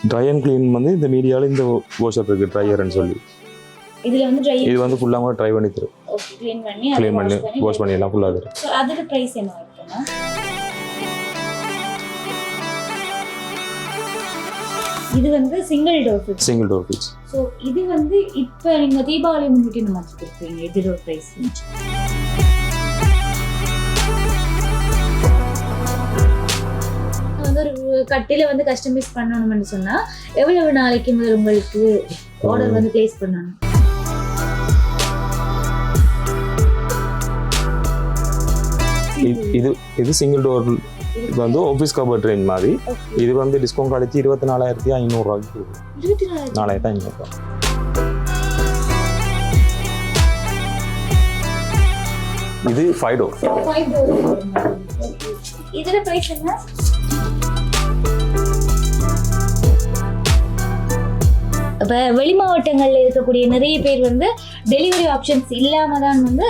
Try and clean வந்து இந்த மீடியாவில் இந்த வாஷர் இருக்குது ட்ரையர்னு சொல்லி. இதுல வந்து ட்ரை இது வந்து ஃபுல்லாக ட்ரை பண்ணி தரும். ஓகே க்ளீன் பண்ணி வாஷ் பண்ணி எல்லாம் ஃபுல்லாக தரும். சோ அதோட பிரைஸ் என்ன இருக்குன்னா இது வந்து சிங்கிள் டோர் ஃப்ரிட்ஜ். சோ இது வந்து இப்போ நீங்க தீபாவளி முன்னிட்டு இந்த மாதிரி கொடுப்பீங்க. இதோட பிரைஸ் வந்து ஒரு கட்டில வந்து கஸ்டமைஸ் பண்ணணும்னு சொன்னா எவ்வளவு நாளைக்கு முதல் உங்களுக்கு ஆர்டர் வந்து பிளேஸ் பண்ணணும்? இது சிங்கிள் டோர். இது வந்து ஆஃபீஸ் கபர்ட் ரேஞ்ச் மாதிரி. இது வந்து டிஸ்கவுண்ட் கழிச்சு 24,500 ரூபாய்க்கு. 24,500 ரூபாய். இது 5 டோர். இதோட பிரைஸ் என்ன? இப்போ வெளி மாவட்டங்களில் இருக்கக்கூடிய நிறைய பேர் வந்து டெலிவரி ஆப்ஷன்ஸ் இல்லாமல் தான் வந்து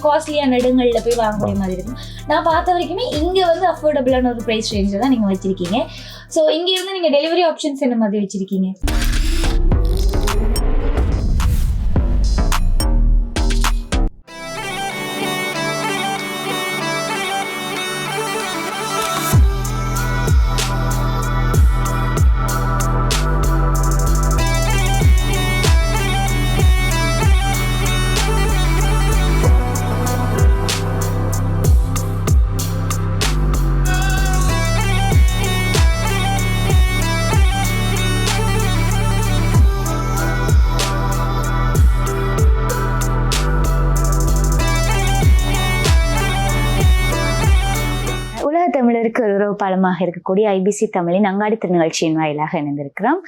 காஸ்ட்லியான இடங்களில் போய் வாங்கக்கூடிய மாதிரி இருக்கும். நான் பார்த்த வரைக்குமே இங்கே வந்து அஃபோர்டபுளான ஒரு ப்ரைஸ் ரேஞ்சில் தான் நீங்கள் வச்சுருக்கீங்க. ஸோ இங்கே வந்து நீங்கள் டெலிவரி ஆப்ஷன்ஸ் என்ன மாதிரி வச்சுருக்கீங்க? தமிழருக்கு ஒரு உறவு பாலமாக இருக்கக்கூடிய ஐபிசி தமிழின் அங்காடி திருநிகழ்ச்சியின் வாயிலாக இணைந்திருக்கிறோம்.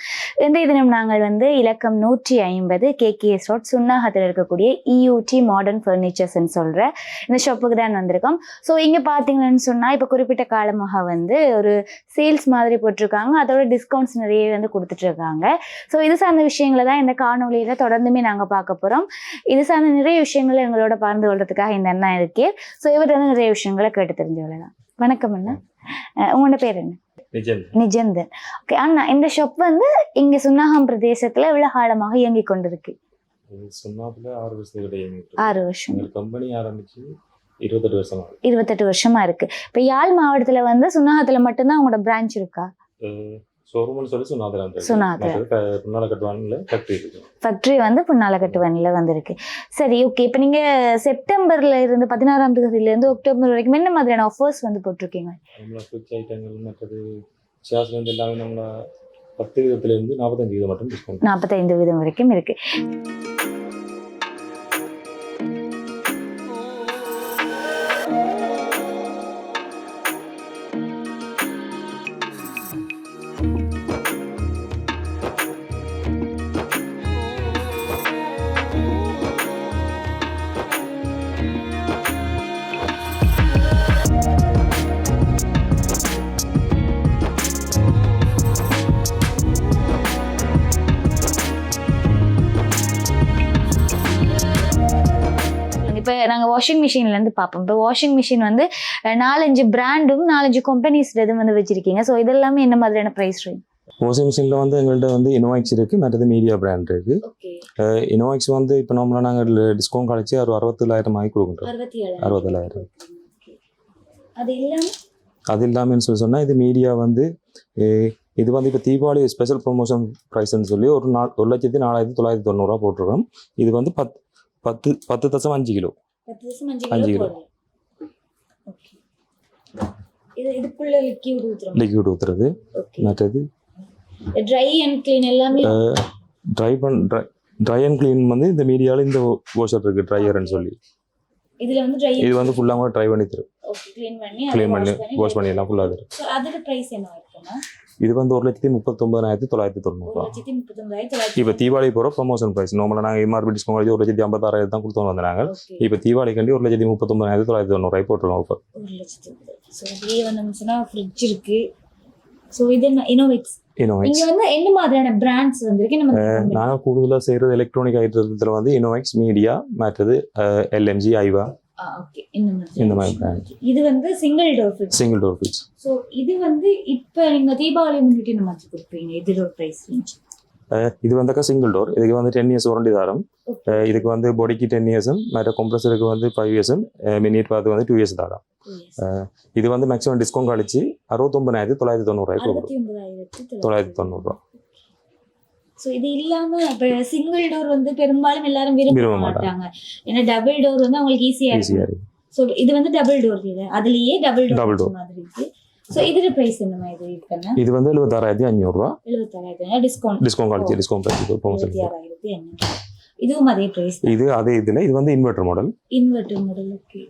இந்த தினம் நாங்கள் வந்து இலக்கம் 150 கேகேஎஸ் ரோட் சுன்னாகத்தில் இருக்கக்கூடிய இயூடி மாடர்ன் ஃபர்னிச்சர்ஸ்ன்னு சொல்கிற இந்த ஷாப்புக்கு தான் வந்திருக்கோம். ஸோ இங்கே பார்த்தீங்கன்னு சொன்னால் இப்போ குறிப்பிட்ட காலமாக வந்து ஒரு சேல்ஸ் மாதிரி போட்டிருக்காங்க. அதோட டிஸ்கவுண்ட்ஸ் நிறைய வந்து கொடுத்துட்ருக்காங்க. ஸோ இது சார்ந்த விஷயங்களை தான் இந்த காணொலியில் தொடர்ந்துமே நாங்கள் பார்க்க போகிறோம். இது சார்ந்த நிறைய விஷயங்களை எங்களோட பகிர்ந்து கொள்றதுக்காக இந்த அண்ணா இருக்கே. ஸோ இவர் வந்து நிறைய விஷயங்களை கேட்டு தெரிஞ்சு கொள்ளலாம். வணக்கம் அண்ணா, உங்களோட பேர் என்ன? நிஜந்தன். ஓகே அண்ணா, இந்த ஷாப் வந்து இங்க சுன்னாகம் பிரதேசத்துல எவ்வளவு காலமாக இயங்கி கொண்டிருக்கு? சுன்னாகத்துல 6 வருஷம். 6 வருஷம். கம்பெனி ஆரம்பிச்சு 28 வருஷமா. 28 வருஷமா இருக்கு. இப்ப யாழ் மாவட்டத்துல வந்து சுன்னாகத்துல மட்டும்தான் உங்களோட பிரான்ச் இருக்கா? ஷோரூம்னு சொல்லி சுன்னாகத்துல ஃபேக்டரி வந்து புன்னாலக்கட்டுவன்ல வந்திருக்கு. சரி, ஓகே. இப்போ நீங்க செப்டம்பர்ல இருந்து 16ஆம் தேதியில இருந்து அக்டோபர் வரைக்கும் என்ன மாதிரியான ஆஃபர்ஸ் வந்து போட்டிருக்கீங்க? மற்றது எல்லாமே நம்ம 10% 45% மட்டும் டிஸ்கவுண்ட். 45% வரைக்கும் இருக்கு. இப்போ நாங்கள் வாஷிங் மிஷின்லேருந்து பார்ப்போம். இப்போ வாஷிங் மிஷின் வந்து 4-5 பிராண்டும் 4-5 கம்பெனிஸ் எதுவும் வந்து வச்சிருக்கீங்க. ஸோ இதெல்லாமே என்ன மாதிரியான ப்ரைஸ் ரேஞ்ச்? வாஷிங் மிஷினில் வந்து எங்கள்கிட்ட வந்து இனோவாக்ஸ் இருக்குது, மற்றது மீடியா பிராண்ட் இருக்குது. இனோவாக்ஸ் வந்து இப்போ நம்மள நாங்கள் டிஸ்கவுண்ட் கழிச்சு 67,000 ஆகி கொடுக்குறோம். 67,000. அது இல்லாமல் சொன்னால் இது மீடியா வந்து இது வந்து இப்போ தீபாவளி ஸ்பெஷல் ப்ரொமோஷன் ப்ரைஸ்ன்னு சொல்லி 1,04,990 போட்டிருக்கோம். இது வந்து 10.5 கிலோ. 5 கிலோ. லிக்விட் ஊத்துறது. மற்றது ட்ரை அண்ட் க்ளீன் எல்லாமே. ட்ரை அண்ட் க்ளீன் வந்து இந்த மீடியாவில் இந்த வாஷர் இருக்குது ட்ரையர்னு சொல்லி. இது வந்து ஃபுல்லாக ட்ரை பண்ணி தரும். க்ளீன் பண்ணி வாஷ் பண்ணி எல்லாம் ஃபுல்லாக தரும். அதோட பிரைஸ் என்ன இருக்குன்னா இது வந்து 1,39,990. இப்போ தீபாவளி போகிற ப்ரொமோஷன் ப்ரைஸ். நார்மலாக நாங்கள் எம்ஆர்பி டிஸ்கவுண்ட் 1,56,000 தான் கொடுத்து வந்தாங்க. இப்போ தீபாவளிக்காண்டி 1,39,990 போட்டுருவோம். இப்போ ஃப்ரிட்ஜ் இருக்கு. ஸோ இது இனோவேக்ஸ். இங்க வந்து என்ன மாதிரியான பிராண்ட்ஸ் வந்திருக்கு? நாங்கள் கூடுதலாக செய்கிறது எலக்ட்ரானிக் ஐட்டத்தில் வந்து இனோவேக்ஸ், மீடியா, மற்றது எல்எம்ஜி, ஐவா, ஓகே இந்த இந்த மாதிரி மாதிரி brand. இது வந்து single door fridge. Single door fridge. So இது வந்து இப்போ நீங்கள் தீபாவளி முன்னிட்டு இந்த மாதிரி கொடுப்பீங்க, இது ஒரு ப்ரைஸ் ரேஞ்ச். இது வந்தாக்கா சிங்கிள் டோர். இதுக்கு வந்து 10 இயர்ஸ் வாரண்டி தரம். இதுக்கு வந்து பாடிக்கு 10 இயர்ஸும் மற்ற கம்ப்ரஸருக்கு வந்து 5 இயர்ஸும் மினிட் பார்த்து வந்து 2 இயர்ஸ் தரம். இது வந்து மேக்ஸிமம் டிஸ்கவுண்ட் கழிச்சு 69,990 990. ஸோ இது இல்லாம இப்போ சிங்கிள் டோர் வந்து பெரும்பாலும் எல்லாரும் விரும்ப மாட்டாங்க, ஏன்னா டபுள் டோர் வந்து அவங்களுக்கு ஈஸியா இருக்கும். ஸோ இது வந்து டபுள் டோர் இல்லை, அதுலயே டபுள் டோர் மாதிரி இருக்கு. ஸோ இதோட பிரைஸ் என்ன மாதிரி இருக்குன்னா இது வந்து 76,500. 76,500 டிஸ்கவுண்ட் கழிச்சு டிஸ்கவுண்ட் கழிச்சு 76,500. இதுவும் அதே பிரைஸ். இது அதே இதுல இது வந்து இன்வெர்டர் மாடல். ஓகே.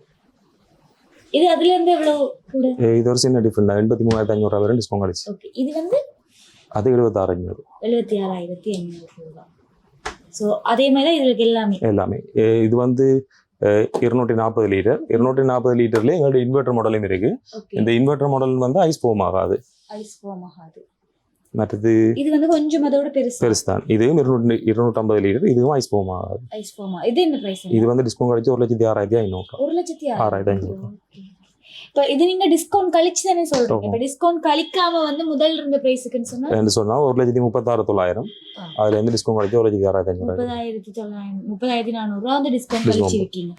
இது அதுல இருந்து எவ்வளவு கூட? இது ஒரு சின்ன டிஃபரெண்ட் 83,500 வரை டிஸ்கவுண்ட் கழிச்சு. ஓகே. இது வந்து அது 76,500. 76,500. ஸோ அதே மாதிரி தான் இதுக்கு எல்லாமே. இது வந்து 240 லிட்டர். 240 லிட்டர்ல எங்களோட இன்வெர்டர் மாடலும் இருக்கு. இந்த இன்வெர்டர் மாடல் வந்து ஐஸ் ஃபோம் ஆகாது. மற்றது இது வந்து கொஞ்சம் அதோட பெருசு தான். இது 250 லிட்டர். இதுவும் ஐஸ் ஃபோம் ஆகாது. இது என்ன பிரைஸ்? இது வந்து டிஸ்கவுண்ட் கழிச்சு 1,06,500. 1,06,500. இப்போ இது நீங்க டிஸ்கவுண்ட் கழிச்சு தானே சொல்றீங்க. இப்போ டிஸ்கவுண்ட் கழிக்காம வந்து முதல் இருந்த பிரைஸ்க்குன்னு சொன்னா 1,36,900. அதுல இருந்து டிஸ்கவுண்ட் கழிச்சு 1,06,500. 30,400 அந்த டிஸ்கவுண்ட் கழிச்சிருக்கீங்க.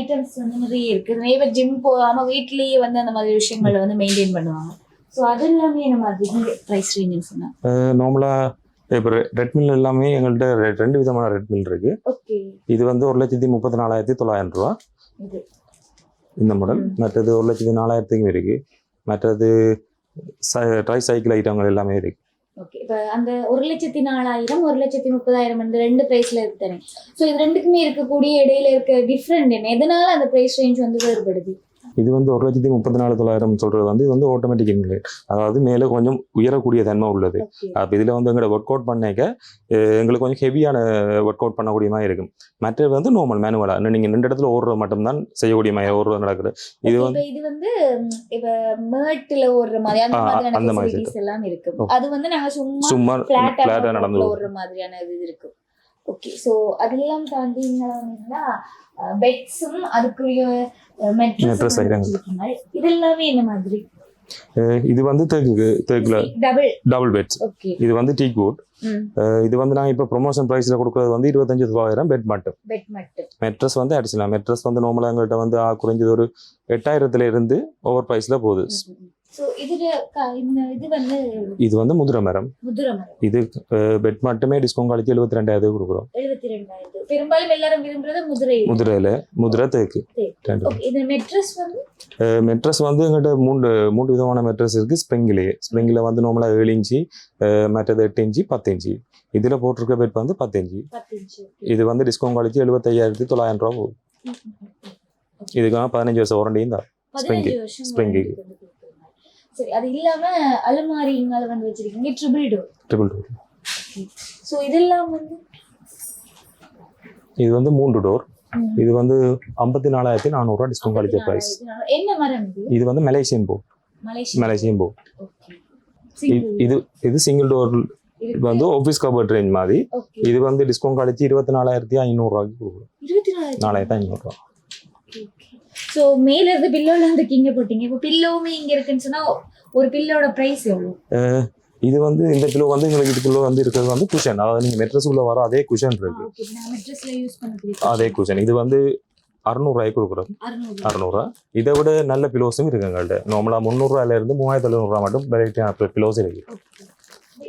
ஐட்டம்ஸ் வந்து நிறைய இருக்கு. நிறைய பேர் ஜிம் போகாம வீட்லயே வந்து அந்த மாதிரி விஷயங்களை வந்து மெயின்டைன் பண்ணுவாங்க. ஸோ அது எல்லாமே என்ன மாதிரி ப்ரைஸ் ரேஞ்சுன்னு சொன்னா நார்மலா இப்போ ரெட்மில் எல்லாமே எங்கள்கிட்ட 2 விதமான ரெட்மில் இருக்கு. இது வந்து 1,34,900 இந்த மாடல். மற்றது 1,04,000 இருக்கு. மற்றது ட்ரை சைக்கிள் ஐட்டங்கள் எல்லாமே இருக்கு. ஓகே. இப்போ அந்த 1,04,000 1,30,000 இந்த ரெண்டு பிரைஸ்ல இருக்கு தானே. ஸோ இது ரெண்டுக்குமே இருக்கக்கூடிய இடையில இருக்க டிஃப்ரெண்ட் என்ன, எதனால அந்த பிரைஸ் ரேஞ்ச் வந்து வேறுபடுது? இது வந்து 1,34,900 சொல்றது வந்து இது வந்து ஆட்டோமேட்டிக் இன்க்ளேட், அதாவது மேலே கொஞ்சம் உயரக்கூடிய தன்மை உள்ளது. அப்போ இதில் வந்து எங்களோட ஒர்க் அவுட் பண்ணிக்க எங்களுக்கு கொஞ்சம் ஹெவியான ஒர்க் அவுட் பண்ணக்கூடிய மாதிரி இருக்கும். மற்றது வந்து நார்மல் மேனுவலாக நீங்கள் 2 இடத்துல ஓடுறது மட்டும்தான் செய்யக்கூடிய மாதிரி ஓடுறது நடக்குது. இது வந்து இப்போ மேட்டில் ஓடுற மாதிரி அந்த மாதிரி எல்லாம் இருக்கு. அது வந்து நாங்கள் சும்மா ஃப்ளாட்டாக நடந்து ஓடுற மாதிரியான இது இருக்கு. ஓகே. ஸோ அதெல்லாம் தாண்டி பெட்ஸும் அதுக்குரிய மெட்ரஸ் இதெல்லாமே என்ன மாதிரி? இது வந்து தேக்குல டபுள் பெட்ஸ். இது வந்து டீக் வுட். இது வந்து நாங்கள் இப்போ ப்ரொமோஷன் ப்ரைஸ்ல கொடுக்குறது வந்து 25,000 பெட் மட்டும். மெட்ரஸ் வந்து அடிச்சலாம். மெட்ரஸ் வந்து நார்மலாக எங்கள்கிட்ட வந்து குறைஞ்சது ஒரு 8,000 இருந்து ஓவர் ப்ரைஸ்ல போகுது. இது வந்து முதிரை மரம். இது பெட் மட்டுமே டிஸ்கவுண்ட் கழிச்சு 72,000 கொடுக்குறோம். பெரும்பாலும் எல்லாரும் விரும்புறது முதிரை தேக்கு. மெட்ரஸ் வந்து எங்கள்கிட்ட மூன்று விதமான மெட்ரஸ் இருக்கு. ஸ்ப்ரிங்கில் வந்து நார்மலா 7 இன்ச்சு, மற்றது 8 இன்ச்சு, 10 இன்ச்சு. இதுல போட்டிருக்க பெட் வந்து 10 இன்ச்சு. இது வந்து டிஸ்கவுண்ட் கழிச்சு 75,900 போகுது. இதுக்காக 15 வருஷம் வாரண்டியும் தான் ஸ்ப்ரிங்கு. சரி, அது இல்லாம அலமாரிங்களை வந்து வச்சிருக்கீங்க ட்ரிபிள் டோர். சோ இதெல்லாம் வந்து இது வந்து 3 டோர். இது வந்து 54,400 டிஸ்கவுண்ட் கழிச்ச பிரைஸ். என்ன மரம் இது வந்து மலேசியன் போ. இது சிங்கிள் டோர் வந்து ஆஃபீஸ் கபோர்ட் ரேஞ்ச் மாதிரி. இது வந்து டிஸ்கவுண்ட் கழிச்சு 24,500 கொடுக்குறோம். 24,500. ஸோ மேல இருந்து பில்லோல இருந்து இங்க போட்டீங்க. இப்போ பில்லோவுமே இங்க இருக்குன்னு சொன்னா ஒரு பில்லோட பிரைஸ் எவ்வளவு? இது வந்து இந்த பில்லோ வந்து எங்களுக்கு இதுக்குள்ள வந்து இருக்கிறது வந்து குஷன், அதாவது நீங்க மெட்ரஸ் உள்ள வர அதே குஷன் இருக்கு. அதே குஷன். இது வந்து 600 கொடுக்குறோம். 600. 600. இதை விட நல்ல பிலோஸும் இருக்கு எங்கள்கிட்ட. நார்மலாக 300 3700 மட்டும் வெரைட்டியான பிலோஸ் இருக்கு.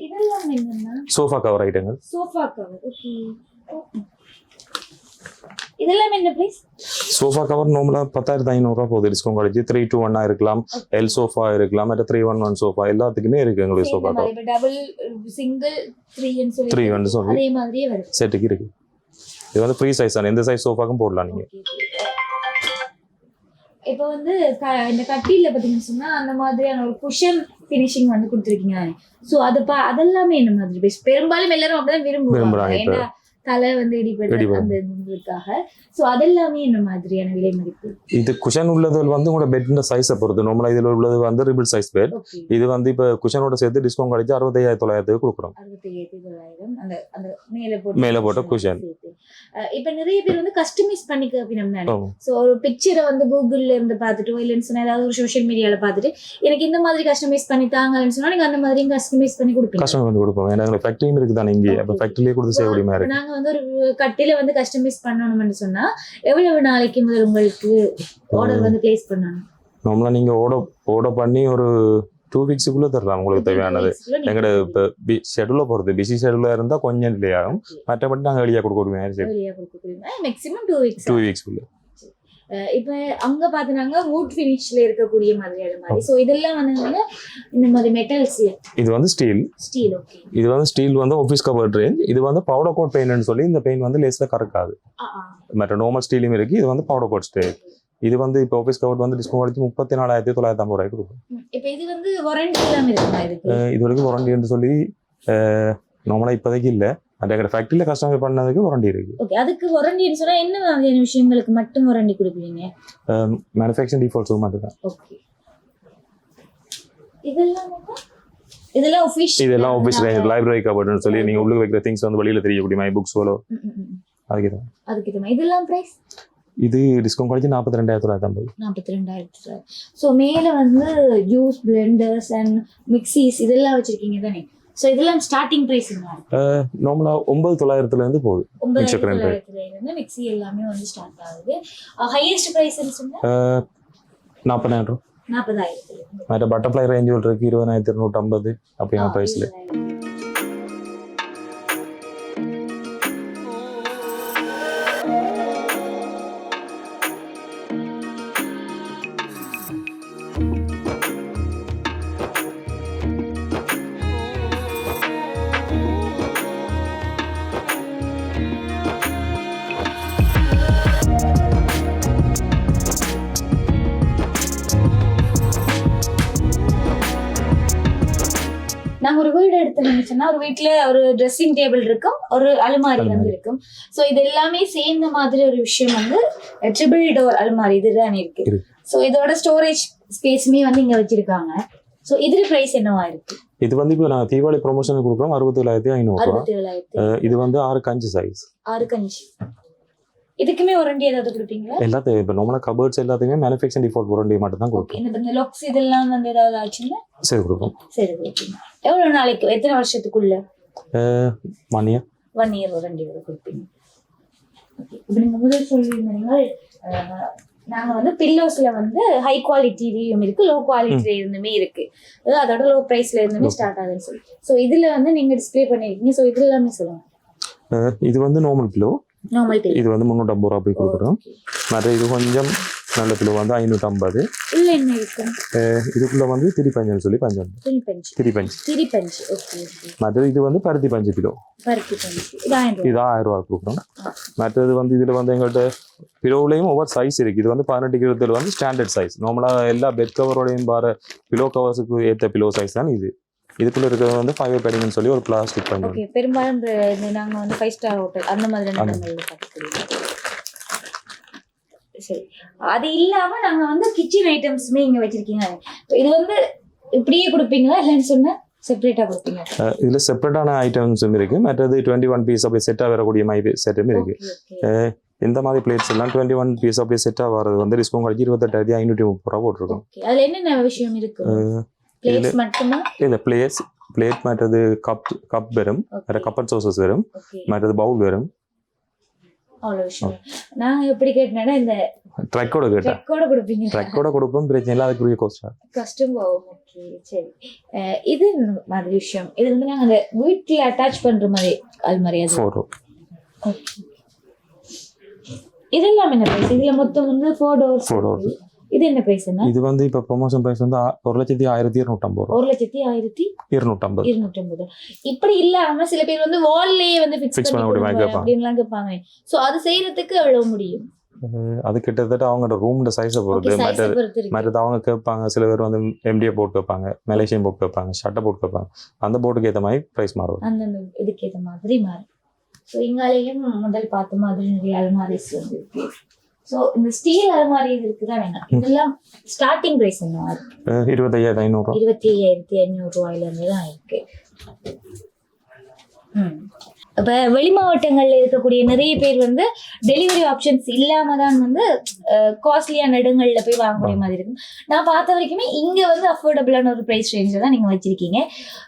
இதெல்லாம் என்னன்னா சோஃபா கவர் ஐட்டங்கள். Sofa cover. ஓகே. இதெல்லாம் என்ன பிரைஸ்? சோஃபா கவர் நார்மலாக 10,500 போகுது. டிஸ்கவுண்ட் கிடைச்சி 3-2-1 இருக்கலாம், எல் சோஃபா இருக்கலாம், மற்ற 3-1-1 சோஃபா எல்லாத்துக்குமே இருக்கு எங்களுக்கு சோஃபா கவர். டபுள் சிங்கிள் 3 சொல்லி 3-1 சொல்லி அதே மாதிரியே வருது. செட்டுக்கு இருக்கு. இது வந்து ஃப்ரீ சைஸ் தான், எந்த சைஸ் சோஃபாக்கும் போடலாம் நீங்க. இப்போ வந்து இந்த கட்டில பாத்தீங்கன்னு சொன்னா அந்த மாதிரியான ஒரு குஷன் ஃபினிஷிங் வந்து கொடுத்துருக்கீங்க. சோ அதெல்லாமே என்ன மாதிரி பெரும்பாலும் எல்லாரும் அப்படிதான் விரும்புறாங்க. ஏன்னா தலை வந்து இடிபடுறது அந்த இதுக்காக. சோ அதெல்லாமே என்ன மாதிரியான விலை மதிப்பு? இது குஷன் உள்ளது வந்து உங்களோட பெட்ன சைஸை பொறுத்து. நார்மலா இதுல உள்ளது வந்து ரிபிள் சைஸ் பெட். இது வந்து இப்ப குஷனோட சேர்த்து டிஸ்கவுண்ட் கிடைச்சு 65,900 கொடுக்குறோம். 65,900 அந்த அந்த மேல போட்ட குஷன். இப்ப நிறைய பேர் வந்து கஸ்டமைஸ் பண்ணிக்க அப்படின்னா, சோ ஒரு பிக்சரை வந்து கூகுள்ல இருந்து பார்த்துட்டு இல்லைன்னு சொன்னா ஏதாவது ஒரு சோஷியல் மீடியால பார்த்துட்டு எனக்கு இந்த மாதிரி கஸ்டமைஸ் பண்ணி தாங்கன்னு சொன்னா நீங்க அந்த மாதிரி கஸ்டமைஸ் பண்ணி கொடுப்பீங்க? கஸ்டமைஸ் பண்ணி கொடுப்போம். ஏன்னா ஃபேக்டரியும் இருக்குதானே இங்கே, அப்ப ஃபேக்டரியிலே கொடுத்து செய்ய முடியுமா இருக்கு. நாங்க வந்து ஒரு கட்டில வந்து கஸ்டமைஸ் பண்ணணும்னு சொன்னா எவ்வளவு நாளைக்கு முதல் உங்களுக்கு ஆர்டர் வந்து பிளேஸ் பண்ணணும்? நார்மலா நீங்க ஆர்டர் பண்ணி ஒரு 2 வீக்ஸுக்குள்ள தரலாம் உங்களுக்கு தேவையானது. எங்கட இப்போ ஷெட்யூல போறது பிஸி ஷெட்யூல இருந்தா கொஞ்சம் டிலே ஆகும். மற்றபடி நாங்க வெளியே கொடுக்க மேக்ஸிமம் 2 வீக்ஸ்க்குள்ள. வீக்ஸ்க்குள்ள இப்ப அங்க பாத்தீங்கன்னா வுட் ஃபினிஷ்ல இருக்கக்கூடிய மாதிரியான மாதிரி. சோ இதெல்லாம் வந்து இந்த மாதிரி மெட்டல்ஸ்ல. இது வந்து ஸ்டீல். ஓகே. இது வந்து ஸ்டீல் வந்து ஆபீஸ் கவர் ரேஞ்ச். இது வந்து பவுடர் கோட் பெயிண்ட்னு சொல்லி இந்த பெயிண்ட் வந்து லேஸ்ல கறக்காது. மற்ற நார்மல் ஸ்டீலும் இருக்கு. இது வந்து பவுடர் கோட் ஸ்டீல். இது வந்து இப்போ ஆபீஸ் கவர் வந்து டிஸ்கவுண்ட் அடிச்சு 34,950 கொடுக்கும். இப்போ இது வந்து வாரண்டி எல்லாம் இருக்குமா இதுக்கு? இது வரைக்கும் வாரண்டின்னு சொல்லி நார்மலா இப்போதைக்கு இல்ல. அந்த ஃபேக்டரியில கஸ்டமைஸ் பண்ணதுக்கு வாரண்டி இருக்கு. ஓகே. அதுக்கு வாரண்டின்னு சொன்னா என்ன மாதிரியான விஷயங்களுக்கு மட்டும் வாரண்டி கொடுப்பீங்க? மேனுஃபேக்சரிங் டிஃபால்ட்ஸ் மட்டும் தான். ஓகே. இதெல்லாம் ஆபீஸ் ரேஞ்ச் லைப்ரரி கபோர்ட்னு சொல்லி நீங்க உள்ள வைக்கிற திங்ஸ் வந்து வெளியில தெரியக்கூடிய மை புக்ஸ் போலோ அதுக்கு தான். இதெல்லாம் பிரைஸ்? இது டிஸ்கவுண்ட் கிடைச்சு 42,950. 42,000. ஸோ மேலே வந்து ஜூஸ் பிளெண்டர்ஸ் அண்ட் மிக்சிஸ் இதெல்லாம் வச்சிருக்கீங்க தானே? ஸோ இதெல்லாம் ஸ்டார்டிங் ப்ரைஸ் என்ன? நார்மலா 9,900 இருந்து போகுது. 9,900 மிக்சி எல்லாமே வந்து ஸ்டார்ட் ஆகுது. ஹையஸ்ட் ப்ரைஸ் சொன்னா 40,000. 40,000. மற்ற பட்டர்ஃப்ளை ரேஞ்ச் இருக்கு 20,250 அப்படிங்கிற ப்ரைஸ்ல. நாங்க ஒரு வீடு எடுத்தோம்னு சொன்னா ஒரு வீட்டுல ஒரு ட்ரெஸ்ஸிங் டேபிள் இருக்கும், ஒரு அலுமாரி வந்து இருக்கும். சோ இது எல்லாமே சேர்ந்த மாதிரி ஒரு விஷயம் வந்து ட்ரிபிள் டோர் அலுமாரி இதுதான் இருக்கு. சோ இதோட ஸ்டோரேஜ் ஸ்பேஸுமே வந்து இங்க வச்சிருக்காங்க. சோ இதுல பிரைஸ் என்னவா இருக்கு? இது வந்து இப்போ நான் தீபாவளி ப்ரொமோஷனுக்கு கொடுக்குறோம் 67,500. இது வந்து 6 சைஸ். 6 இதுக்குமே வாரண்டி ஏதாவது கொடுப்பீங்களா? எல்லாத்தையும் இப்போ நார்மலா கபோர்ட்ஸ் எல்லாத்தையுமே மேனுஃபேக்சரிங் டிஃபால்ட் வாரண்டி மட்டும் தான் கொடுப்போம். இந்த லாக்ஸ் இதெல்லாம் வந்து ஏதாவது ஆச்சுன்னா சரி கொடுப்போம். சரி கொடுப்பீங்க. எவ்வளவு நாளைக்கு, எத்தனை வருஷத்துக்குள்ள? 1 year. 1 year வாரண்டி கொடுப்பீங்க. இப்போ நீங்க முதல் சொல்லியிருந்தீங்க நாங்க வந்து பில்லோஸ்ல வந்து ஹை குவாலிட்டிலயும் இருக்கு, லோ குவாலிட்டில இருந்துமே இருக்கு, அதோட லோ பிரைஸ்ல இருந்துமே ஸ்டார்ட் ஆகுதுன்னு சொல்லி. ஸோ இதுல வந்து நீங்க டிஸ்பிளே பண்ணிருக்கீங்க. ஸோ இது எல்லாமே சொல்லுங்க. இது வந்து நார்மல் பில்லோ. இது வந்து 350 ரூபா அப்படி கொடுக்குறோம். மற்ற இது கொஞ்சம் நல்ல பில்லோ வந்து 550. இல்ல என்ன இருக்கு? இதுக்குள்ள வந்து திரிபஞ்சு சொல்லி பஞ்சம். திரிபஞ்சு. ஓகே. மற்ற இது வந்து பருத்தி பஞ்சு பில்லோ. இது 1000 ரூபா கொடுக்குறோம். மற்றது வந்து இதுல வந்து எங்கள்கிட்ட பிலோவிலையும் ஒவ்வொரு சைஸ் இருக்கு. இது வந்து 18 கிலோத்துல வந்து ஸ்டாண்டர்ட் சைஸ். நார்மலா எல்லா பெட் கவரோடையும் பாரு பிலோ கவர்ஸுக்கு ஏற்ற பிலோ சைஸ் தான் இது. இதுக்குள்ள இருக்கிறது வந்து 5 பேடிங்னு சொல்லி ஒரு பிளாஸ்டிக் பண்ணி. ஓகே. பெரும்பாலும் நாங்க வந்து 5 ஸ்டார் ஹோட்டல் அந்த மாதிரி இடங்கள்ல பார்க்கக்கூடிய. சரி. அது இல்லாம நாங்க வந்து கிச்சன் ஐட்டம்ஸ்மே இங்க வச்சிருக்கீங்க. இது வந்து இப்படியே கொடுப்பீங்களா இல்லன்னு சொன்னா செப்பரேட்டா கொடுப்பீங்க? இதுல செப்பரேட்டான ஐட்டம்ஸும் இருக்கு. மற்றது 21 பீஸ் அப்படி செட்டா வரக்கூடிய மை செட்டும் இருக்கு. இந்த மாதிரி பிளேட்ஸ் எல்லாம் 21 பீஸ் அப்படி செட்டா வரது வந்து டிஸ்கவுண்ட் கிடைச்சி 28,530 ரூபா போட்டிருக்கோம். அதுல என்னென்ன விஷயம் இருக்கு? பிளேட்ஸ் மட்டுமா? இல்ல பிளேட் மற்றது கப் வரும், கப் அண்ட் சோசஸ் வரும், மற்றது பவுல் வரும். அவ்வளவு விஷயம். நான் எப்படி கேட்டேன்னா இந்த ட்ரக்கோட கேட்டேன், ட்ரக்கோட கொடுப்பீங்க, ட்ரக்கோட கொடுப்போம், பிரச்சனை இல்லை, அதுக்குரிய கோஸ்டா கஷ்டம் போகும். ஓகே சரி. இது மாதிரி விஷயம், இது வந்து நாங்க அந்த வீட்டுல அட்டாச் பண்ற மாதிரி அல்மாரி அது. ஃபோட்டோ இதெல்லாம் என்ன பிரைஸ்? இதுல மொத்தம் வந்து 4 doors. இது என்ன பிரைஸ்? இது வந்து இப்ப ப்ரொமோஷன் பிரைஸ் வந்து 1,12,250 ரூபா. 1,12,250. இப்படி இல்லாம சில பேர் வந்து வால்லேயே வந்து ஃபிக்ஸ் பண்ண முடியும் அப்படின்லாம் கேட்பாங்க. சோ அது செய்யறதுக்கு எவ்வளவு முடியும்? அது கிட்டத்தட்ட அவங்களோட ரூமோட சைஸை பொறுத்து. மற்றது அவங்க கேட்பாங்க, சில பேர் வந்து எம்டிஏ போட்டு கேட்பாங்க, மலேசியன் போட்டு கேட்பாங்க, ஷட்டை போட்டு கேட்பாங்க. அந்த போட்டுக்கு ஏற்ற மாதிரி ப்ரைஸ் மாறும், அந்த இதுக்கு ஏற்ற மாதிரி மாறும். ஸோ இங்காலேயும் முதல் பார்த்த மாதிரி நிறைய அலமாரிஸ் வந்து இருக்கு. ஸோ இந்த ஸ்டீல் அலமாரி இருக்குதான் வேணும். இதெல்லாம் ஸ்டார்டிங் ப்ரைஸ் என்ன? 25,500. 25,500 ரூபாயில இருந்து தான் இருக்கு. இப்போ வெளி மாவட்டங்கள்ல இருக்கக்கூடிய நிறைய பேர் வந்து டெலிவரி ஆப்ஷன்ஸ் இல்லாம தான் வந்து காஸ்ட்லியான இடங்கள்ல போய் வாங்கக்கூடிய மாதிரி இருக்கும். நான் பார்த்த வரைக்குமே இங்க வந்து அஃபோர்டபுளான ஒரு பிரைஸ் ரேஞ்சில் தான் நீங்க வச்சிருக்கீங்க.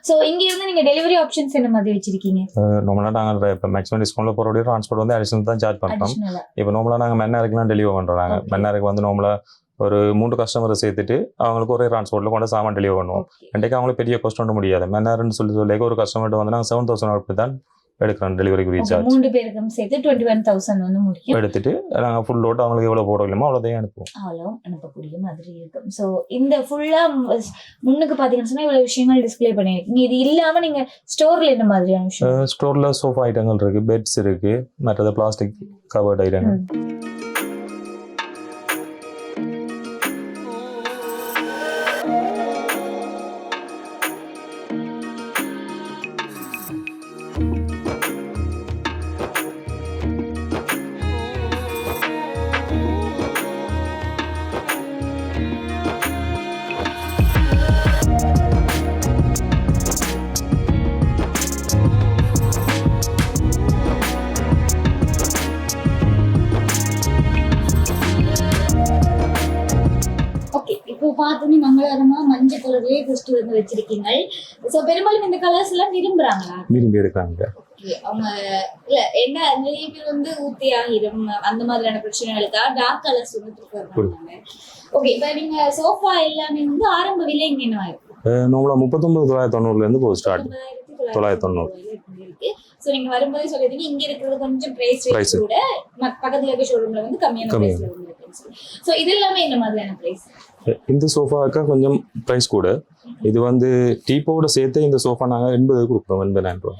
ஸோ இங்க இருந்து நீங்க டெலிவரி ஆப்ஷன்ஸ் என்ன மாதிரி வச்சிருக்கீங்க? நார்மலாக நாங்கள் இப்போ மேக்ஸிமம் டிஸ்கவுண்ட்ல போகிறோடைய ட்ரான்ஸ்போர்ட் வந்து அடிஷனல் தான் சார்ஜ் பண்ணுறோம். இப்போ நார்மலாக நாங்கள் மன்னாருக்குலாம் டெலிவரி பண்ணுறாங்க. மன்னாருக்கு வந்து நார்மலாக ஒரு 3 கஸ்டமரை சேர்த்துட்டு அவங்களுக்கு ஒரே டிரான்ஸ்போர்ட்ல கொண்டு சாமான் டெலிவரி பண்ணுவோம். ரெண்டைக்கு அவங்களுக்கு பெரிய காஸ்ட் ஒன்றும் முடியாது. மன்னார்னு சொல்லி ஒரு கஸ்டமர்கிட்ட வந்து நாங்கள் 7,000 அப்படி தான் எடுக்கிறோம் டெலிவரி ரீசார்ஜ். 3 பேருக்கும் சேர்த்து 21,000 வந்து முடியும். எடுத்துட்டு நாங்கள் ஃபுல் லோட் அவங்களுக்கு எவ்வளோ போட முடியுமோ அவ்வளோதையும் அனுப்புவோம். அவ்வளோ அனுப்பக்கூடிய மாதிரி இருக்கும். ஸோ இந்த ஃபுல்லாக முன்னுக்கு பார்த்தீங்கன்னு சொன்னால் இவ்வளோ விஷயங்கள் டிஸ்பிளே பண்ணியிருக்கீங்க. இது இல்லாமல் நீங்கள் ஸ்டோரில் என்ன மாதிரியான விஷயம்? ஸ்டோரில் சோஃபா ஐட்டங்கள் இருக்குது, பெட்ஸ் இருக்குது, மற்றது பிளாஸ்டிக் கவர்ட் ஐட்டங்கள். பார்த்தோன்னே மங்களகரமா மஞ்சள் கலர்லயே ஃபர்ஸ்ட் வந்து வச்சிருக்கீங்க. சோ பெரும்பாலும் இந்த கலர்ஸ் எல்லாம் விரும்புறாங்களா? விரும்பி எடுக்கிறாங்க. அவங்க இல்ல என்ன நிறைய பேர் வந்து ஊத்தி ஆகிரும் அந்த மாதிரியான பிரச்சனைகளுக்காக டார்க் கலர்ஸ் வந்து ப்ரிஃபர் பண்ணுவாங்க. ஓகே, இப்போ நீங்க சோஃபா எல்லாமே வந்து ஆரம்ப விலை இங்க என்ன இருக்கு? நார்மலா 39,990 இருந்து போய் ஸ்டார்ட். 990 இருக்கு. சோ நீங்க வரும்போதே சொல்லிட்டீங்க இங்க இருக்கிறது கொஞ்சம் பிரைஸ் கூட பக்கத்துல இருக்க ஷோரூம்ல வந்து கம்மியான பிரைஸ்ல இருக்கு. சோ இது எல்லாமே என்ன மாதிரியான பிரைஸ்? இந்த சோஃபாவுக்கு கொஞ்சம் பிரைஸ் கூட. இது வந்து டீப்போட சேர்த்து இந்த சோஃபா நாங்க 80 கொடுப்போம். 80,000 ரூபாய்.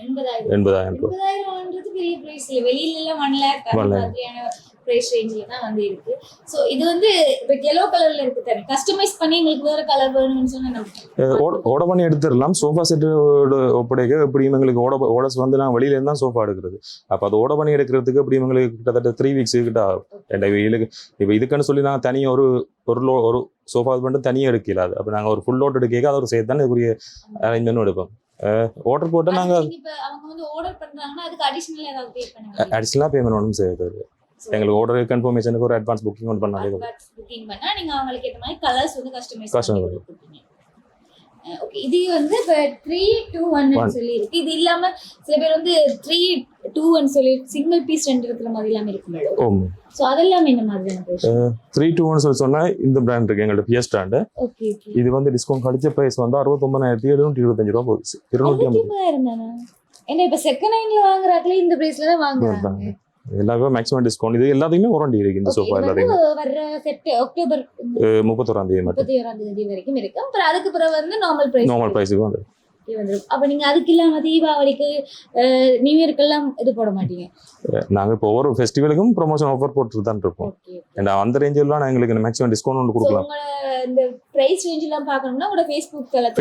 80,000 ரூபாய். 80,000 பெரிய பிரைஸ் இல்ல. வெளியில எல்லாம் 1 lakh அந்த மாதிரியான பிரைஸ் ரேஞ்சில தான் வந்து இருக்கு. சோ இது வந்து இப்போ yellow கலர்ல இருக்கு தானே, கஸ்டமைஸ் பண்ணி உங்களுக்கு வேற கலர் வேணும்னு சொன்னா ஓட பண்ணி எடுத்துடலாம். சோஃபா செட்டோட ஒப்படைக்க இப்படி எங்களுக்கு ஓடஸ் வந்து நான் வெளியில இருந்தா சோஃபா எடுக்கிறது. அப்ப அது ஓட பண்ணி எடுக்கிறதுக்கு இப்படி எங்களுக்கு கிட்டத்தட்ட 3 weeks கிட்ட ஆகும். இப்போ இதுக்குன்னு சொல்லி நான் தனியாக ஒரு சோஃபா மட்டும் தனியாக எடுக்கல. அது அப்போ நாங்கள் ஒரு ஃபுல் லோட் எடுக்க அதை ஒரு சேர்த்து தானே இதுக்குரிய அரேஞ்ச்மெண்ட் எடுப்போம். ஆர்டர் போட்டு நாங்கள் அவங்க வந்து ஆர்டர் பண்றாங்கன்னா அதுக்கு அடிஷனல் ஏதாவது பே பண்ணுவீங்க? அடிஷனலாக பேமெண்ட் ஒன்றும் செய்யாது. எங்களுக்கு ஆர்டர் கன்ஃபர்மேஷனுக்கு ஒரு அட்வான்ஸ் புக்கிங் ஒன்று பண்ணாலே புக்கிங் பண்ணா நீங்க அவங்களுக்கு ஏத்த மாதிரி கலர்ஸ் வந்து கஸ்டமைஸ் பண்ணுவீங்க. ஓகே, இது வந்து இப்போ 3-2-1 ன்னு சொல்லி இருக்கு. இது இல்லாம சில பேர் வந்து 3-2-1 சொல்லி சிங்கிள் பீஸ் ரெண்ட் இருக்கிற மாதிரி எல்லாம் இருக்குங்களோ? ஆமா. சோ அதெல்லாம் என்ன மாதிரியான பிரைஸ்? 3-2-1 சொல்லி சொன்னா இந்த பிராண்ட் இருக்கு எங்களோட பிஎஸ் பிராண்ட். ஓகே. இது வந்து டிஸ்கவுண்ட் கழிச்ச பிரைஸ் வந்து 69,725 ரூபாய் போகுது. 250 தானே. என்ன இப்ப செகண்ட் ஹேண்ட்ல வாங்குறாங்களே இந்த பிரைஸ்ல தான் வாங்குறாங்க. எல்லாமே மேக்ஸிமம் டிஸ்கவுண்ட். இது எல்லாத்தையுமே வாரண்டி இருக்கு இந்த சோஃபா எல்லாத்தையுமே. வர செட் அக்டோபர் 31ஆம் தேதி மட்டும் 31ஆம் தேதி வரைக்கும் இருக்கு. அப்புறம் அதுக்கு பிறகு வந்து நார்மல் பிரைஸ்க்கு வந்து அப்ப நீங்க அதுக்கு இல்லாம தீபாவளிக்கு நியூ இயர்க்கெல்லாம் இது போட மாட்டீங்க? நாங்க இப்போ ஒவ்வொரு ஃபெஸ்டிவலுக்கும் ப்ரொமோஷன் ஆஃபர் போட்டுட்டு தான் இருப்போம். அந்த ரேஞ்சிலாம் எங்களுக்கு மேக்ஸிமம் டிஸ்கவுண்ட் ஒன்று கொடுக்கலாம். இந்த பிரைஸ் ரேஞ்ச் எல்லாம் பார்க்கணும்னா உங்களோட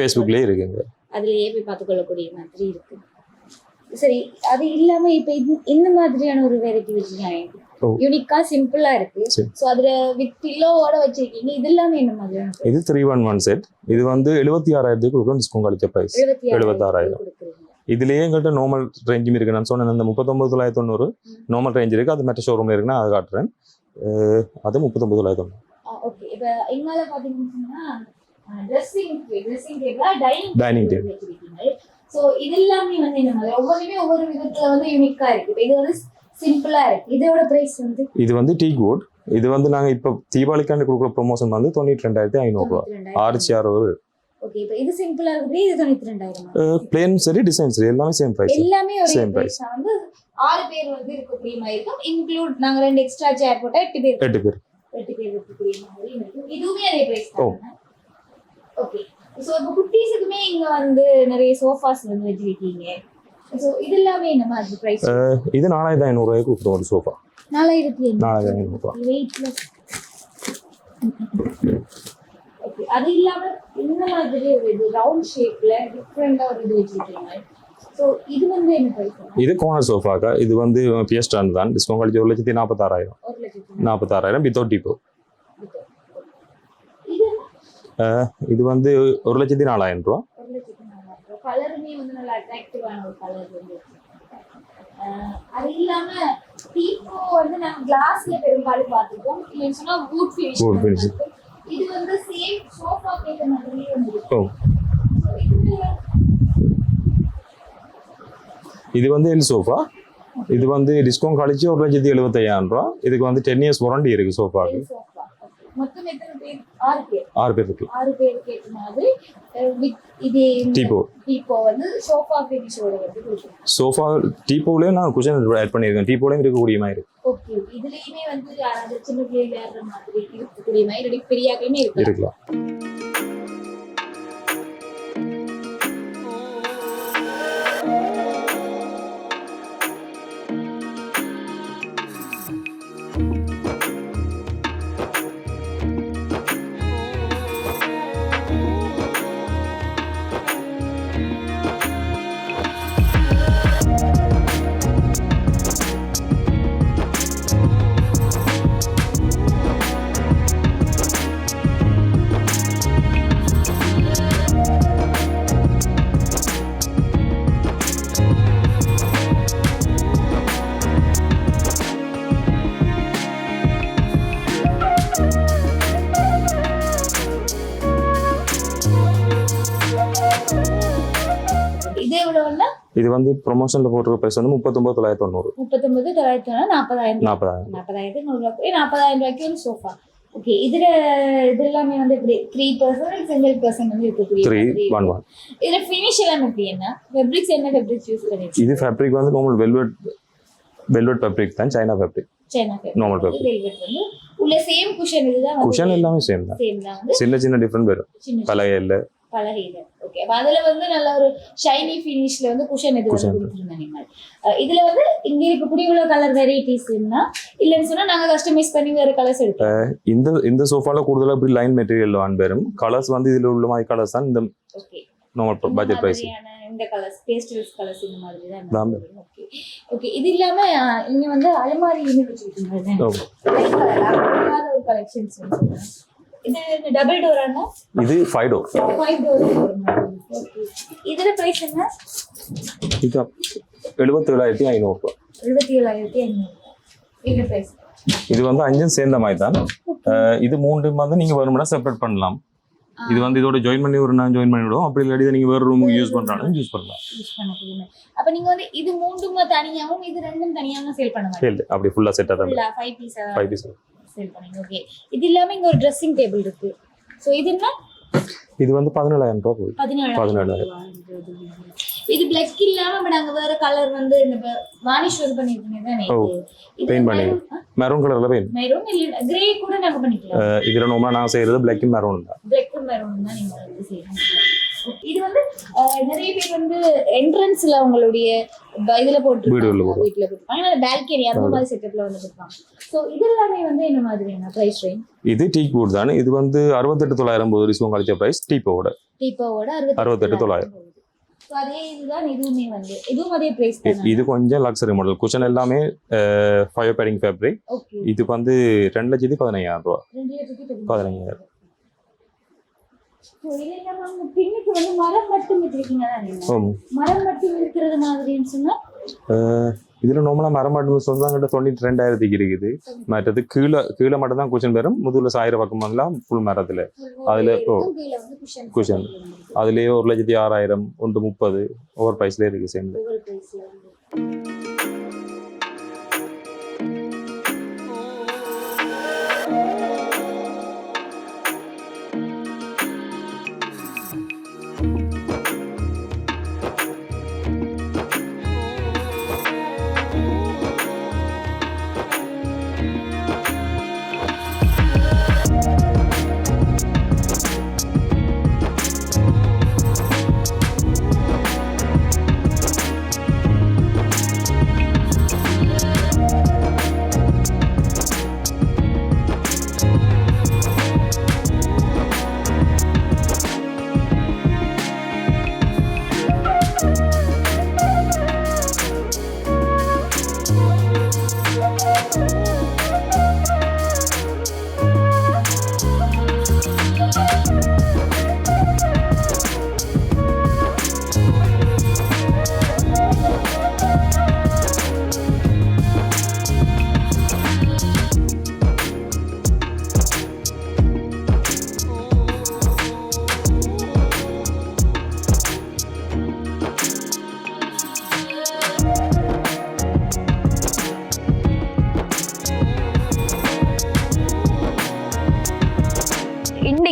ஃபேஸ்புக்லயே இருக்குங்க, அதுலயே போய் பார்த்துக்கொள்ளக்கூடிய மாதிரி இருக்கு. சரி, அது இல்லாம இப்ப இந்த மாதிரியான ஒரு வெரைட்டி வச்சிருக்காங்க, யூனிக்கா சிம்பிளா இருக்கு. சோ அதுல வித் பில்லோவோட வச்சிருக்கீங்க. இது எல்லாமே என்ன மாதிரியான? இது 3-1 செட். இது வந்து 76,000 கொடுக்கும் டிஸ்கவுண்ட் கழிச்ச பிரைஸ் 76,000. இதுலயே எங்கள்கிட்ட நார்மல் ரேஞ்சும் இருக்கு. நான் சொன்னேன் இந்த 39,990 நார்மல் ரேஞ்ச் இருக்கு. அது மற்ற ஷோரூம்ல இருக்குன்னா அதை காட்டுறேன். அது 39,990. ஓகே, இப்ப இங்கால பாத்தீங்கன்னா ட்ரெஸ்ஸிங் டேபிள், டைனிங் டேபிள் வச்சிருக்கீங்க. சோ இது எல்லாமே வந்து என்ன மாதிரி ஒவ்வொருமே ஒவ்வொரு விதத்துல வந்து யூனிக்கா இருக்கு. இது வந்து சிம்பிளா இருக்கு. இதோட பிரைஸ் வந்து இது வந்து டீ குட். இது வந்து நாங்க இப்போ தீபாவளிக்காண்டி கொடுக்குற ப்ரொமோஷன் வந்து 92,500 ரூபா. 6,600. ஓகே. இப்போ இது சிம்பிளா இருக்கு. இது 92,000. பிளேன் சரி டிசைன் சரி எல்லாமே சேம் பிரைஸ். எல்லாமே ஒரே Same பிரைஸ். வந்து 6 பேர் வந்து இருக்கக்கூடிய மாதிரி இருக்கும். இன்க்ளூட் நாங்க 2 எக்ஸ்ட்ரா சேர் போட்டா 8 பேர் 8 பேர் இருக்கக்கூடிய மாதிரி இருக்கும். இதுவுமே அதே பிரைஸ் தான். ஓகே. சோ இப்போ குட்டீஸுக்குமே இங்க வந்து நிறைய சோஃபாஸ் வந்து வச்சிருக்கீங்க. சோ இது எல்லாமே என்ன மாதிரி பிரைஸ்? இது 4,500 ரூபாய்க்கு கொடுக்குறோம் ஒரு சோஃபா. 4,500 ரூபாய். வெயிட்ல. ஓகே. அது இல்லாம இந்த மாதிரி ஒரு இது ரவுண்ட் ஷேப்ல டிஃபரெண்டா ஒரு இது வச்சிருக்கீங்க. சோ இது வந்து என்ன பிரைஸ்? இது கோனர் சோஃபாக்கா. இது வந்து பிஎஸ்டான் தான். டிஸ்கவுண்ட் கழிச்சு 1,46,000. 46,000 வித்தவுட் டிப்போ. இது வந்து 1,04,000 ரூபா. கலருமே வந்து நல்ல அட்ராக்டிவான ஒரு கலர் வந்து. அது இல்லாம டீப்போ வந்து நாங்க கிளாஸ்ல பெரும்பாலும் பார்த்துருக்கோம். இல்லைன்னு சொன்னா வுட் ஃபினிஷ். இது வந்து சேம் சோஃபா கேட்ட மாதிரியே வந்து. இது வந்து எல் சோஃபா. இது வந்து டிஸ்கவுண்ட் கழிச்சு 1,75,000 ரூபா. இதுக்கு வந்து 10 இயர்ஸ் வாரண்டி இருக்கு சோஃபாக்கு. மொத்தம் எத்தனை பேர்? 6 பேர். 6 பேர் இருக்கு. 6 பேர் கேட்ட மாதிரி இது டீப்போ வந்து சோஃபா ஃபினிஷோட வந்து கொடுக்கும். சோஃபா டீப்போலயே நான் குஷன் ஆட் பண்ணிருக்கேன். டீப்போலயும் இருக்கக்கூடிய மாதிரி இருக்கு. ஓகே. இதுலயுமே வந்து யாராவது சின்ன பிள்ளைங்க ஏறுற மாதிரி இருக்கக்கூடிய மாதிரி பெரியாக்களுமே இருக்கலாம். இது வந்து ப்ரொமோஷன்ல போட்டுருக்க பிரைஸ் வந்து 39,990. 39,990. 40,000 ரூபாய்க்கு ஒரு சோஃபா. ஓகே. இதுல எல்லாமே வந்து இப்படி 3% சிங்கிள் பர்சன் வந்து இருக்கக்கூடிய 311. இதுல ஃபினிஷ் எல்லாம் எப்படி? என்ன ஃபேப்ரிக்ஸ் யூஸ் பண்ணிருக்கீங்க? இது ஃபேப்ரிக் வந்து நார்மல் வெல்வெட் ஃபேப்ரிக் தான். China fabric. Normal fabric. Velvet வந்து உள்ள சேம் குஷன் இதுதான். குஷன் எல்லாமே சேம் தான். சின்ன டிஃபரண்ட் வரும். பலகையில. ஓகே. அப்ப அதுல வந்து நல்ல ஒரு ஷைனி ஃபினிஷ்ல வந்து குஷன் இது கொடுத்திருந்தாங்க. இதுல வந்து இங்க இருக்கக்கூடிய உள்ள கலர் வெரைட்டிஸ்னா இல்லன்னு சொன்னா நாங்க கஸ்டமைஸ் பண்ணி வேற கலர்ஸ் எடுப்போம். இந்த சோஃபால கூடுதலா இப்படி லைன் மெட்டீரியல் வரும். கலர்ஸ் வந்து இதுல உள்ள மாதிரி கலர்ஸ் தான். இந்த நார்மல் பட்ஜெட் பிரைஸ். இந்த கலர்ஸ் பேஸ்டல்ஸ் கலர்ஸ் இந்த மாதிரி தான். ஓகே. ஓகே. இது இல்லாம இங்க வந்து அலமாரி யூனிட் வச்சிருக்கீங்க. ஒரு கலெக்ஷன்ஸ் வந்து இது டபுள் டோரானா? இது 5 டோர். 5 டோர். ஓகே. இதோட பிரைஸ் என்ன? இது 77,500 ரூபாய். 77,500. இது பிரைஸ். இது வந்து 5 சேர்ந்த மாதிரி தான். இது 3 வந்து நீங்க வேணும்னா செப்பரேட் பண்ணலாம். இது வந்து இதோட ஜாயின் பண்ணி நான் ஜாயின் பண்ணி விடுவோம். அப்படி இல்லாட்டி நீங்க வேற ரூமுக்கு யூஸ் பண்றாலும் யூஸ் பண்ணலாம். அப்ப நீங்க வந்து இது 3 தனியாவும் இது 2 தனியாவும் சேல் பண்ண மாட்டீங்க. அப்படி ஃபுல்லா செட்டா தான். 5 பீஸ் சேல் பண்ணுங்க. ஓகே. இது இல்லாம இங்க ஒரு ட்ரெஸ்ஸிங் டேபிள் இருக்கு. சோ இது என்ன? இது வந்து 17,000 ரூபாய் போகுது. 17,000. இது பிளாக் இல்லாம நாங்க வேற கலர் வந்து இந்த வார்னிஷ் வந்து பண்ணிருக்கீங்க தானே? இது பெயிண்ட் பண்ணி மெரூன் கலர்ல பெயிண்ட். மெரூன் இல்ல கிரே கூட நாங்க பண்ணிக்கலாம். இதுல நார்மலா நான் செய்யறது பிளாக் அண்ட் மெரூன் தான். பிளாக் அண்ட் மெரூன் தான் நீங்க வந்து செய்யறீங்க. இது வந்து நிறைய பேர் வந்து என்ட்ரன்ஸ்ல உங்களுடைய இதுல போட்டுருப்பாங்க. வீட்ல போட்டுருப்பாங்க. பால்கனி அந்த மாதிரி செட்டப்ல வந்து போட்டுருப்பாங்க. சோ இது எல்லாமே வந்து என்ன மாதிரியான பிரைஸ் ரேஞ்ச்? இது டீக் வுட் தான். இது வந்து 68,900 போது டிஸ்கவுண்ட் கழிச்ச பிரைஸ். டீப்போட 68,900. சோ அதே இதுதான் இதுவுமே வந்து இதுவும் அதே பிரைஸ் தான். இது கொஞ்சம் லக்ஸரி மாடல். குஷன் எல்லாமே ஃபயர் பேடிங் ஃபேப்ரிக். இது வந்து 2,15,000 ரூபாய். 2,15,000. பின்னுக்கு வந்து மரம் மட்டும் வச்சிருக்கீங்க தானே? மரம் மட்டும் இருக்கிறது மாதிரின்னு சொன்னா இதுல நார்மலா மரம் மட்டும் சொன்னாங்கிட்ட 92,000 இருக்குது. மற்றது கீழே மட்டும் தான் குஷன் வரும். முதுகுல சாயிர பக்கம் எல்லாம் ஃபுல் மரத்துல. அதுல குஷன் அதுலயே 1,06,000 1,30,000 ஓவர் பிரைஸ்ல இருக்கு. சேர்ந்து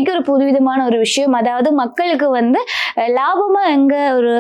இன்றைக்கு ஒரு புதுவிதமான ஒரு விஷயம், அதாவது மக்களுக்கு வந்து லாபமா எங்க ஒரு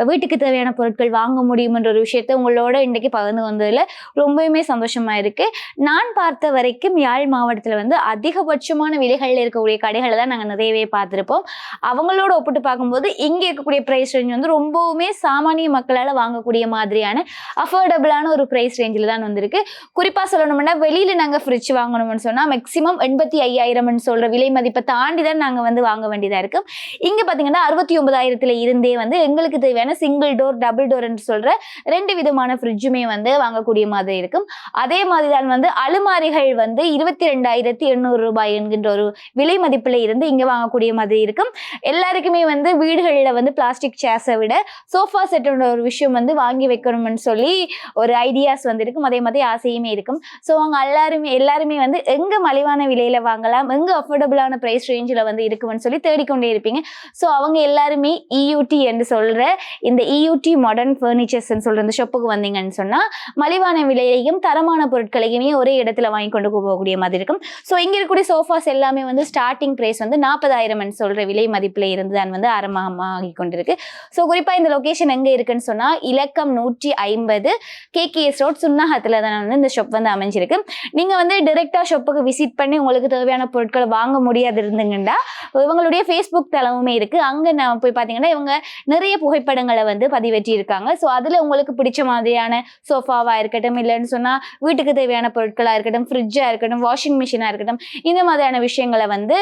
வீட்டுக்கு தேவையான பொருட்கள் வாங்க முடியும்ன்ற ஒரு விஷயத்த உங்களோட இன்றைக்கு பகிர்ந்து வந்ததுல ரொம்பவுமே சந்தோஷமா இருக்கு. நான் பார்த்த வரைக்கும் யாழ் மாவட்டத்துல வந்து அதிகபட்சமான விலைகள்ல இருக்கக்கூடிய கடைகளை தான் நாங்க நிறையவே பார்த்திருப்போம். அவங்களோட ஒப்பிட்டு பார்க்கும்போது இங்க இருக்கக்கூடிய பிரைஸ் ரேஞ்ச் வந்து ரொம்பவுமே சாமானிய மக்களால வாங்கக்கூடிய மாதிரியான அஃபோர்டபுளான ஒரு பிரைஸ் ரேஞ்சில் தான் வந்திருக்கு. குறிப்பா சொல்லணும்னா வெளியில நாங்க ஃப்ரிட்ஜ் வாங்கணும்னு சொன்னா மேக்சிமம் 85,000 சொல்ற விலை மதிப்பை தாண்டி தான் நாங்க வந்து வாங்க வேண்டியதா இருக்கும். இங்க பாத்தீங்கன்னா 69,000 இருந்தே வந்து எங்களுக்கு தேவையான சிங்கிள் டோர் டபுள் டோர் என்று சொல்ற 2 விதமான ஃப்ரிட்ஜுமே வந்து வாங்கக்கூடிய மாதிரி இருக்கும். அதே மாதிரி தான் வந்து அலுமாரிகள் வந்து 22,800 ரூபாய் என்கின்ற ஒரு விலை மதிப்புல இருந்து இங்க வாங்கக்கூடிய மாதிரி இருக்கும். எல்லாருக்குமே வந்து வீடுகளில் வந்து பிளாஸ்டிக் சேர்ஸை விட சோஃபா செட்டோட ஒரு விஷயம் வந்து வாங்கி வைக்கணும்னு சொல்லி ஒரு ஐடியாஸ் வந்து இருக்கும். அதே மாதிரி ஆசையுமே இருக்கும். ஸோ அவங்க எல்லாருமே வந்து எங்க மலிவான விலையில வாங்கலாம், எங்க அஃபோர்டபுளான பிரைஸ் ரேஞ்சில் வந்து இருக்குன்னு சொல்லி தேடிக்கொண்டே இருப்பீங்க. ஸோ அவங்க எல்லாருமே இயூடி என்று சொல்ற இந்த இயூடி மாடர்ன் ஃபர்னிச்சர்ஸ் சொல்ற இந்த ஷாப்புக்கு வந்தீங்கன்னு சொன்னா மலிவான விலையையும் தரமான பொருட்களையுமே ஒரே இடத்துல வாங்கி கொண்டு போகக்கூடிய மாதிரி இருக்கும். ஸோ இங்க இருக்கக்கூடிய சோஃபாஸ் எல்லாமே வந்து ஸ்டார்டிங் பிரைஸ் வந்து 40,000 சொல்ற விலை மதிப்புல இருந்து தான் வந்து ஆரம்பமாகி கொண்டிருக்கு. ஸோ குறிப்பா இந்த லொகேஷன் எங்க இருக்குன்னு சொன்னா இலக்கம் 150 கேகேஎஸ் ரோட் சுன்னாகத்துல தான் வந்து இந்த ஷாப் வந்து அமைஞ்சிருக்கு. நீங்க வந்து டைரக்டா ஷாப்புக்கு விசிட் பண்ணி உங்களுக்கு தேவையான பொருட்களை வாங்க முடியாது இருந்துங்கன்னா இவங்களுடைய ஃபேஸ்புக் தளமுமே இருக்கு. அங்க நான் போய் பாத்தீங்கன்னா இவங்க நிறைய புகைப்படங்களை வந்து பதிவேற்றி இருக்காங்க. ஸோ அதுல உங்களுக்கு பிடிச்ச மாதிரியான சோஃபாவா இருக்கட்டும், இல்லைன்னு சொன்னா வீட்டுக்கு தேவையான பொருட்களா இருக்கட்டும், ஃப்ரிட்ஜா இருக்கட்டும், வாஷிங் மிஷினா இருக்கட்டும், இந்த மாதிரியான விஷயங்களை வந்து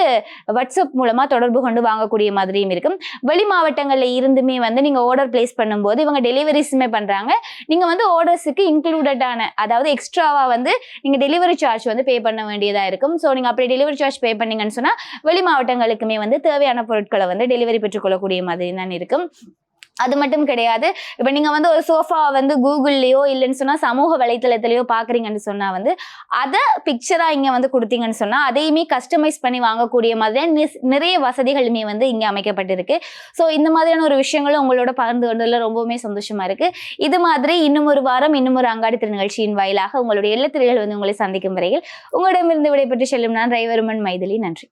வாட்ஸ்அப் மூலமா தொடர்பு கொண்டு வாங்கக்கூடிய மாதிரியும் இருக்கும். வெளி மாவட்டங்கள்ல இருந்துமே வந்து நீங்க ஆர்டர் பிளேஸ் பண்ணும்போது இவங்க டெலிவரிஸுமே பண்றாங்க. நீங்க வந்து ஆர்டர்ஸுக்கு இன்க்ளூடடான, அதாவது எக்ஸ்ட்ராவா வந்து நீங்க டெலிவரி சார்ஜ் வந்து பே பண்ண வேண்டியதா இருக்கும். ஸோ நீங்க அப்படி டெலிவரி சார்ஜ் பே பண்ணீங்கன்னு சொன்னா வெளி மாவட்டங்களுக்குமே வந்து தேவையான பொருட்களை வந்து டெலிவரி பெற்றுக்கொள்ளக்கூடிய மாதிரி தான் இருக்கும். அது மட்டும் கிடையாது, இப்ப நீங்க வந்து ஒரு சோஃபா வந்து கூகுள்லயோ இல்லைன்னு சொன்னா சமூக வலைத்தளத்திலயோ பாக்குறீங்கன்னு சொன்னா வந்து அதை பிக்சரா இங்க வந்து கொடுத்தீங்கன்னு சொன்னா அதையுமே கஸ்டமைஸ் பண்ணி வாங்கக்கூடிய மாதிரியான நிறைய வசதிகளுமே வந்து இங்க அமைக்கப்பட்டிருக்கு. ஸோ இந்த மாதிரியான ஒரு விஷயங்களும் உங்களோட பகிர்ந்து கொண்டதுல ரொம்பவுமே சந்தோஷமா இருக்கு. இது மாதிரி இன்னும் ஒரு வாரம் இன்னும் ஒரு அங்காடி திரு நிகழ்ச்சியின் வாயிலாக உங்களுடைய இல்லத்திரைகள் வந்து உங்களை சந்திக்கும் வரையில் உங்களிடமிருந்து விடைபெற்று செல்லும் நான் ரைவருமன் மைதிலி. நன்றி.